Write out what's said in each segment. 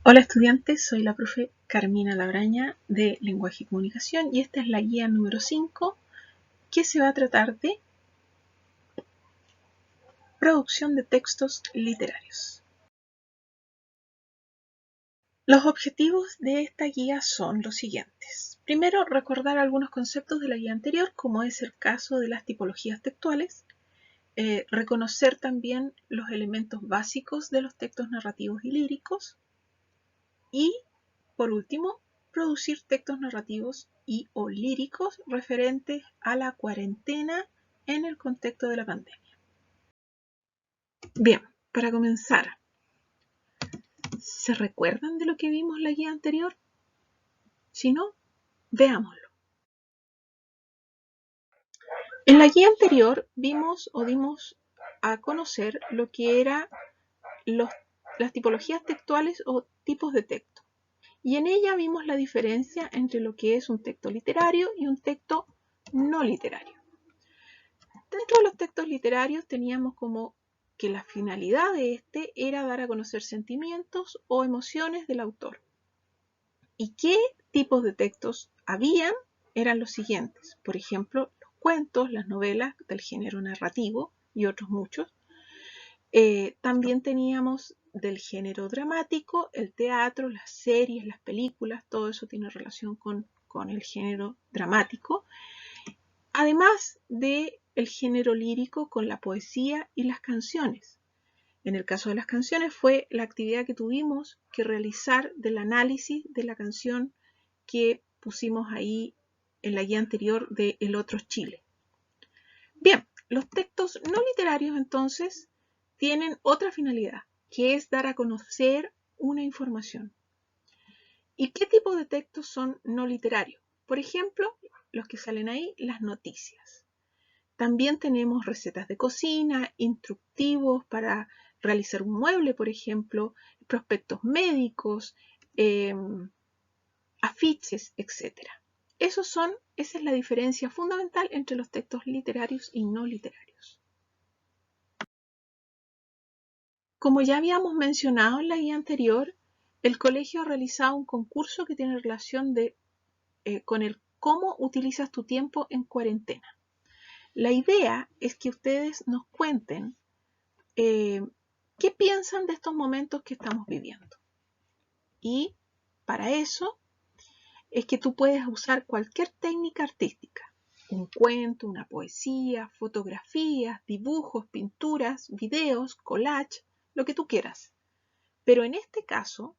Hola estudiantes, soy la profe Carmina Labraña de Lenguaje y Comunicación y esta es la guía número 5 que se va a tratar de producción de textos literarios. Los objetivos de esta guía son los siguientes. Primero, recordar algunos conceptos de la guía anterior, como es el caso de las tipologías textuales, reconocer también los elementos básicos de los textos narrativos y líricos y, por último, producir textos narrativos y o líricos referentes a la cuarentena en el contexto de la pandemia. Bien, para comenzar, ¿se recuerdan de lo que vimos en la guía anterior? Si no, veámoslo. En la guía anterior vimos o dimos a conocer lo que eran las tipologías textuales o tipos de texto. Y en ella vimos la diferencia entre lo que es un texto literario y un texto no literario. Dentro de los textos literarios teníamos como que la finalidad de este era dar a conocer sentimientos o emociones del autor. ¿Y qué tipos de textos habían? Eran los siguientes. Por ejemplo, los cuentos, las novelas del género narrativo y otros muchos. También teníamos del género dramático, el teatro, las series, las películas, todo eso tiene relación con el género dramático. Además del género lírico con la poesía y las canciones. En el caso de las canciones fue la actividad que tuvimos que realizar del análisis de la canción que pusimos ahí en la guía anterior de El Otro Chile. Bien, los textos no literarios entonces tienen otra finalidad, que es dar a conocer una información. ¿Y qué tipo de textos son no literarios? Por ejemplo, los que salen ahí, las noticias. También tenemos recetas de cocina, instructivos para realizar un mueble, por ejemplo, prospectos médicos, afiches, etc. Esa es la diferencia fundamental entre los textos literarios y no literarios. Como ya habíamos mencionado en la guía anterior, el colegio ha realizado un concurso que tiene relación con el cómo utilizas tu tiempo en cuarentena. La idea es que ustedes nos cuenten qué piensan de estos momentos que estamos viviendo. Y para eso es que tú puedes usar cualquier técnica artística. Un cuento, una poesía, fotografías, dibujos, pinturas, videos, collage, lo que tú quieras. Pero en este caso,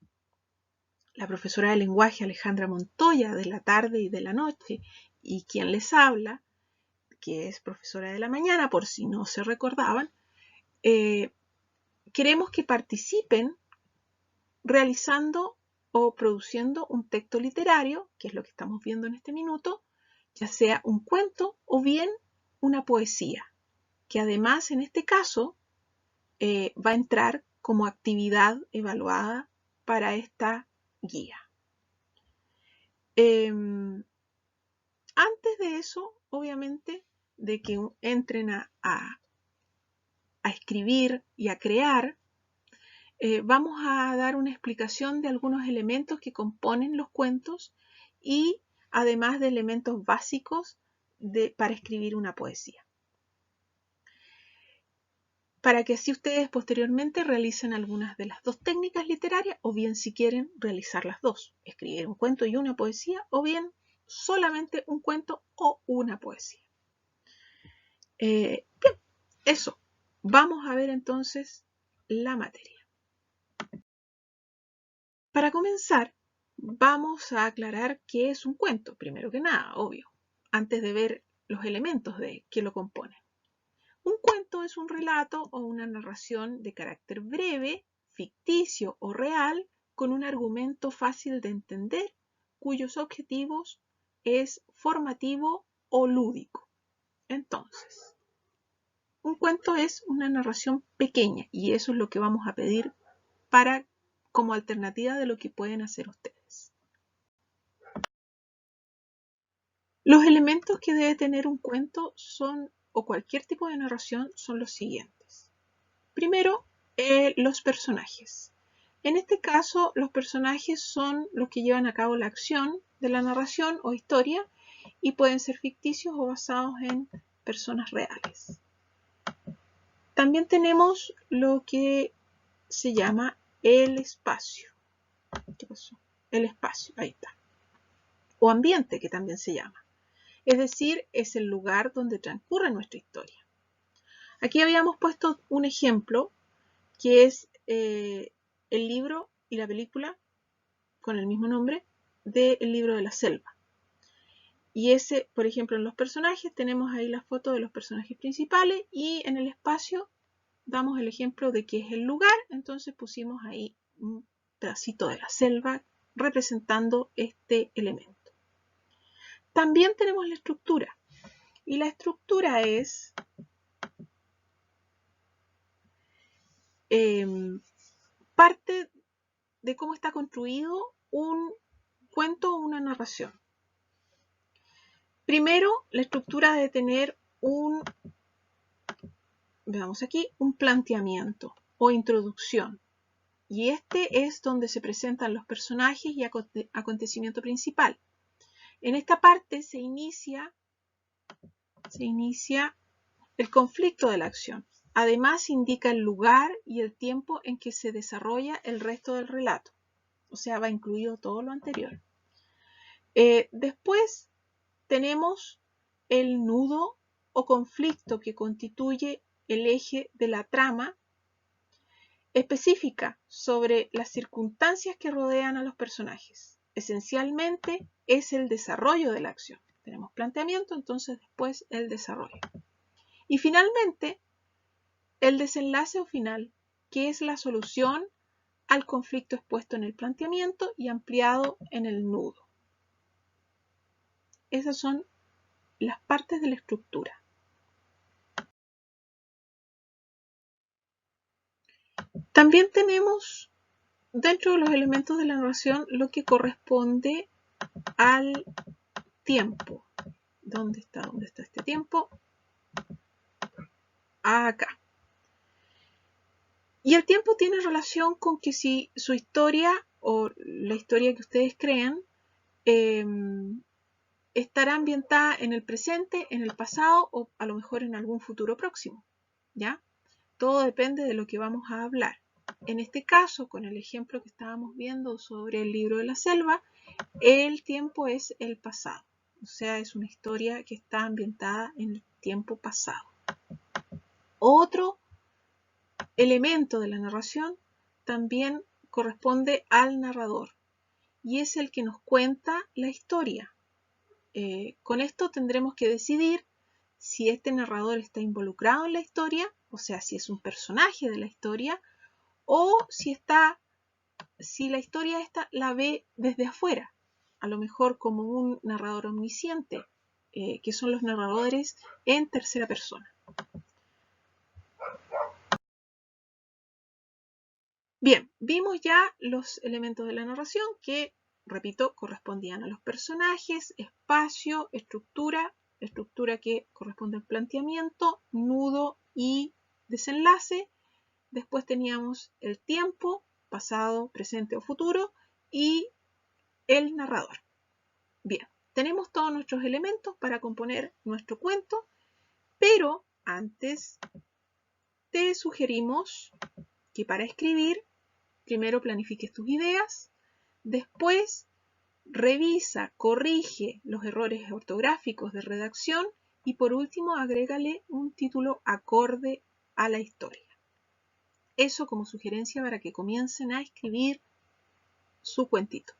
la profesora de lenguaje Alejandra Montoya de la tarde y de la noche y quien les habla, que es profesora de la mañana por si no se recordaban, queremos que participen realizando o produciendo un texto literario, que es lo que estamos viendo en este minuto, ya sea un cuento o bien una poesía, que además en este caso va a entrar como actividad evaluada para esta guía. Antes de eso, obviamente, de que entren a escribir y a crear, vamos a dar una explicación de algunos elementos que componen los cuentos y además de elementos básicos para escribir una poesía. Para que así ustedes posteriormente realicen algunas de las dos técnicas literarias o bien si quieren realizar las dos, escribir un cuento y una poesía o bien solamente un cuento o una poesía. Bien, eso. Vamos a ver entonces la materia. Para comenzar, vamos a aclarar qué es un cuento, primero que nada, obvio, antes de ver los elementos que lo componen. Un cuento es un relato o una narración de carácter breve, ficticio o real, con un argumento fácil de entender, cuyos objetivos es formativo o lúdico. Entonces, un cuento es una narración pequeña y eso es lo que vamos a pedir como alternativa de lo que pueden hacer ustedes. Los elementos que debe tener un cuento o cualquier tipo de narración son los siguientes. Primero, los personajes. En este caso, los personajes son los que llevan a cabo la acción de la narración o historia y pueden ser ficticios o basados en personas reales. También tenemos lo que se llama el espacio. ¿Qué pasó? El espacio, ahí está. O ambiente, que también se llama. Es decir, es el lugar donde transcurre nuestra historia. Aquí habíamos puesto un ejemplo que es el libro y la película con el mismo nombre del libro de la selva. Y ese, por ejemplo, en los personajes tenemos ahí la foto de los personajes principales y en el espacio damos el ejemplo de que es el lugar, entonces pusimos ahí un pedacito de la selva representando este elemento. También tenemos la estructura y la estructura es parte de cómo está construido un cuento o una narración. Primero, la estructura debe tener veamos aquí, un planteamiento o introducción. Y este es donde se presentan los personajes y acontecimiento principal. En esta parte se inicia el conflicto de la acción. Además, indica el lugar y el tiempo en que se desarrolla el resto del relato. O sea, va incluido todo lo anterior. Después tenemos el nudo o conflicto que constituye el eje de la trama específica sobre las circunstancias que rodean a los personajes. Esencialmente es el desarrollo de la acción. Tenemos planteamiento, entonces después el desarrollo. Y finalmente, el desenlace o final, que es la solución al conflicto expuesto en el planteamiento y ampliado en el nudo. Esas son las partes de la estructura. También tenemos dentro de los elementos de la narración lo que corresponde al tiempo. ¿Dónde está este tiempo? Acá. Y el tiempo tiene relación con que si su historia o la historia que ustedes crean estará ambientada en el presente, en el pasado o a lo mejor en algún futuro próximo. ¿Ya? Todo depende de lo que vamos a hablar. En este caso, con el ejemplo que estábamos viendo sobre el libro de la selva, el tiempo es el pasado. O sea, es una historia que está ambientada en el tiempo pasado. Otro elemento de la narración también corresponde al narrador y es el que nos cuenta la historia. Con esto tendremos que decidir si este narrador está involucrado en la historia, o sea, si es un personaje de la historia, o si la historia esta la ve desde afuera, a lo mejor como un narrador omnisciente, que son los narradores en tercera persona. Bien, vimos ya los elementos de la narración que, repito, correspondían a los personajes, espacio, estructura que corresponde al planteamiento, nudo y desenlace. Después teníamos el tiempo, pasado, presente o futuro, y el narrador. Bien, tenemos todos nuestros elementos para componer nuestro cuento, pero antes te sugerimos que para escribir primero planifiques tus ideas, después revisa, corrige los errores ortográficos de redacción y por último agrégale un título acorde a la historia. Eso como sugerencia para que comiencen a escribir su cuentito.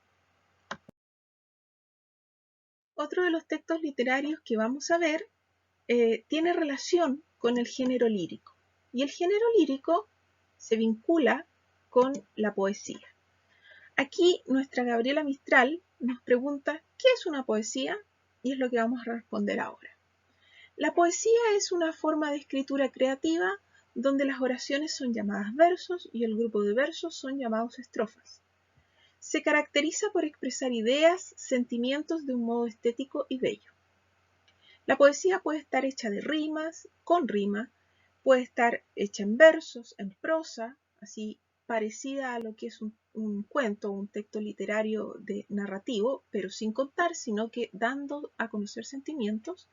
Otro de los textos literarios que vamos a ver tiene relación con el género lírico. Y el género lírico se vincula con la poesía. Aquí nuestra Gabriela Mistral nos pregunta ¿qué es una poesía? Y es lo que vamos a responder ahora. La poesía es una forma de escritura creativa donde las oraciones son llamadas versos y el grupo de versos son llamados estrofas. Se caracteriza por expresar ideas, sentimientos de un modo estético y bello. La poesía puede estar hecha de rimas, con rima, puede estar hecha en versos, en prosa, así parecida a lo que es un un cuento, un texto literario narrativo, pero sin contar, sino que dando a conocer sentimientos.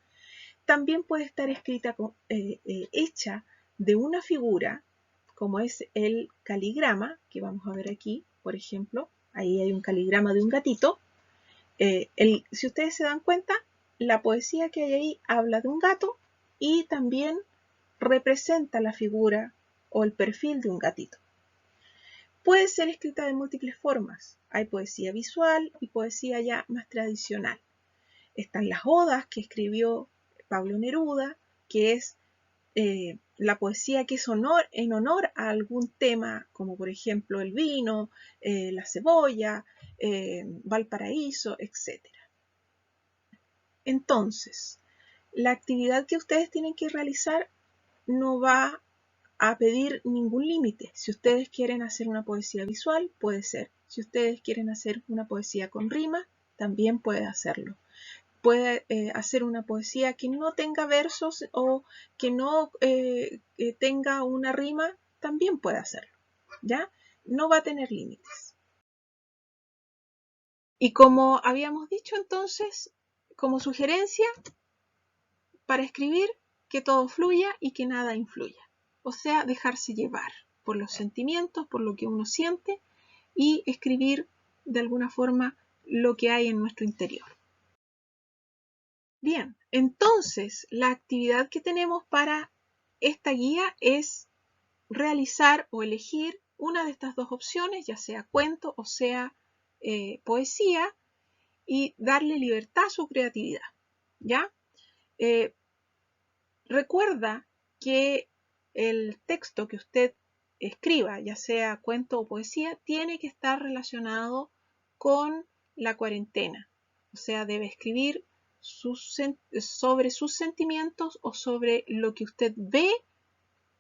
También puede estar escrita, hecha de una figura, como es el caligrama, que vamos a ver aquí, por ejemplo. Ahí hay un caligrama de un gatito. Si ustedes se dan cuenta, la poesía que hay ahí habla de un gato y también representa la figura o el perfil de un gatito. Puede ser escrita de múltiples formas. Hay poesía visual y poesía ya más tradicional. Están las odas que escribió Pablo Neruda, que es la poesía que es en honor a algún tema, como por ejemplo el vino, la cebolla, Valparaíso, etc. Entonces, la actividad que ustedes tienen que realizar no va a pedir ningún límite. Si ustedes quieren hacer una poesía visual, puede ser. Si ustedes quieren hacer una poesía con rima, también puede hacerlo. Puede hacer una poesía que no tenga versos o que no tenga una rima, también puede hacerlo. ¿Ya? No va a tener límites. Y como habíamos dicho entonces, como sugerencia, para escribir, que todo fluya y que nada influya. O sea, dejarse llevar por los sentimientos, por lo que uno siente y escribir de alguna forma lo que hay en nuestro interior. Bien, entonces la actividad que tenemos para esta guía es realizar o elegir una de estas dos opciones, ya sea cuento o sea poesía, y darle libertad a su creatividad. ¿Ya? Recuerda que el texto que usted escriba, ya sea cuento o poesía, tiene que estar relacionado con la cuarentena. O sea, debe escribir sobre sus sentimientos o sobre lo que usted ve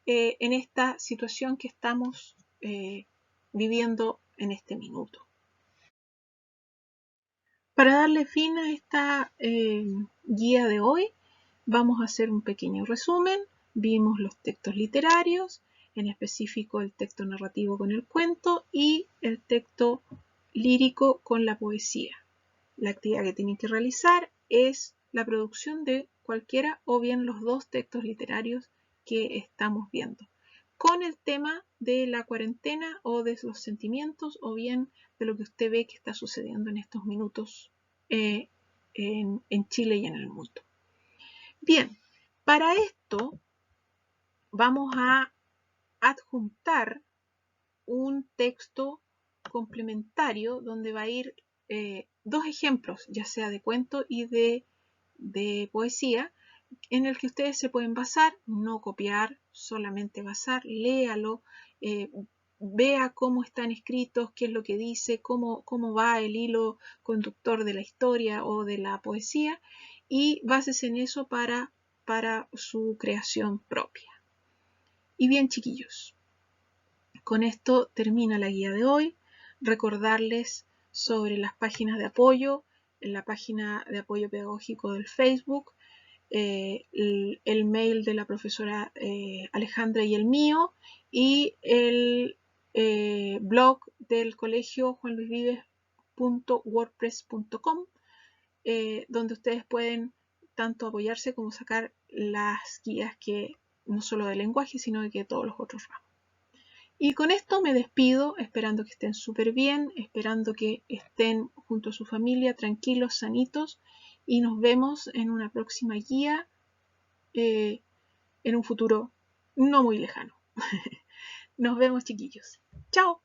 en esta situación que estamos viviendo en este minuto. Para darle fin a esta guía de hoy, vamos a hacer un pequeño resumen. Vimos los textos literarios, en específico el texto narrativo con el cuento y el texto lírico con la poesía. La actividad que tienen que realizar es la producción de cualquiera o bien los dos textos literarios que estamos viendo, con el tema de la cuarentena o de los sentimientos o bien de lo que usted ve que está sucediendo en estos minutos en Chile y en el mundo. Bien, para esto vamos a adjuntar un texto complementario donde va a ir dos ejemplos, ya sea de cuento y de poesía, en el que ustedes se pueden basar, no copiar, solamente basar, léalo, vea cómo están escritos, qué es lo que dice, cómo va el hilo conductor de la historia o de la poesía, y básese en eso para su creación propia. Y bien, chiquillos, con esto termina la guía de hoy. Recordarles sobre las páginas de apoyo, en la página de apoyo pedagógico del Facebook, el mail de la profesora Alejandra y el mío, y el blog del colegio juanluisvives.wordpress.com, donde ustedes pueden tanto apoyarse como sacar las guías que no solo de lenguaje, sino de todos los otros ramos. Y con esto me despido, esperando que estén súper bien, esperando que estén junto a su familia, tranquilos, sanitos, y nos vemos en una próxima guía en un futuro no muy lejano. Nos vemos, chiquillos. ¡Chao!